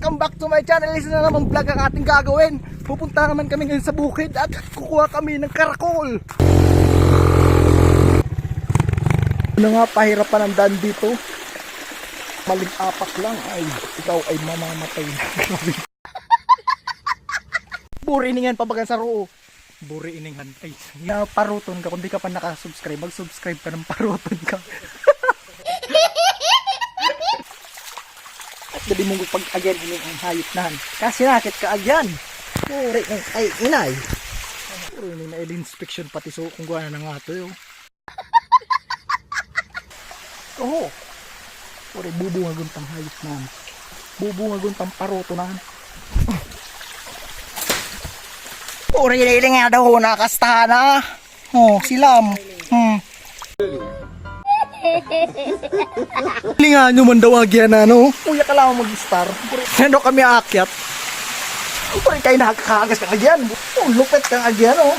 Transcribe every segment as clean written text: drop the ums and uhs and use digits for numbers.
Welcome back to my channel. Isa na namang vlog ang ating gagawin. Pupunta naman kami ngayon sa bukid at kukuha kami ng karakol. Ano nga, pahirapan ang daan dito. Maling apak lang ay ikaw ay mamamatay na. Buri iningan pabagan sa roo. Buri iningan ay paruton ka. Kung di ka pa nakasubscribe, mag-subscribe ka ng paruton ka. At dali mong pag-agyan ang hayop nahan. Kasi nakit ka agyan. Buri ng ay inay. Buri ining na inspection pati so kung gawa na nga ito. Oo. Buri bubungagon tang hayop nahan. Bubungagon tang paruton nahan. Uri iling nga daw nakastahan na. Oh, silam. Linga nyo man daw agyan na, no? Kuya ka lang mag-star. Nando kami aakyat. Uri kayo nakakagas kang agyan. Oh, lupet kang agyan, oh.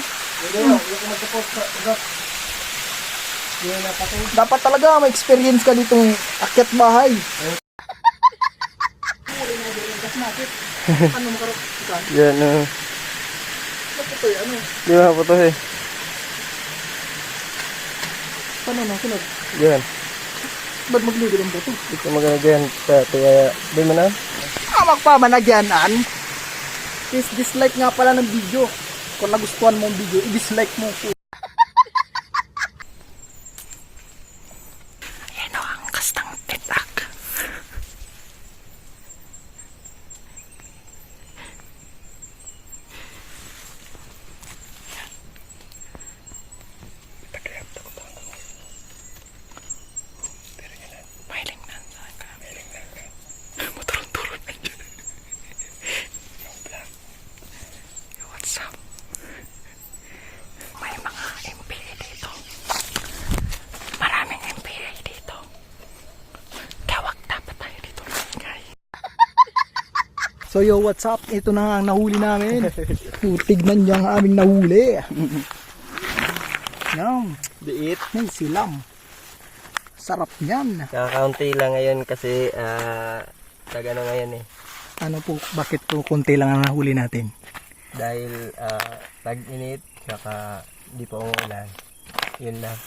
Dapat talaga may experience ka ditong akyat bahay. Ano makarap? Yan, Ito ano? di ba po to eh? Paano na? Sunod? Yan. Ba't magligo ng buto? Di ko maganda kaya di mo na? Amak pa managyanan. Dislike nga pala ng video. Kung nagustuhan mo ang video, i-dislike mo. Ayan o ang kastang titak. So yo, what's up? Ito na ang nahuli namin. Tignan niyo ang aming nahuli. Yan. Diit. May silam. Sarap niyan. Kakaunti lang ngayon kasi tagano ngayon eh. Ano po, bakit po konti lang ang nahuli natin? Dahil tag-init, saka di pa umuulan. Yun lang.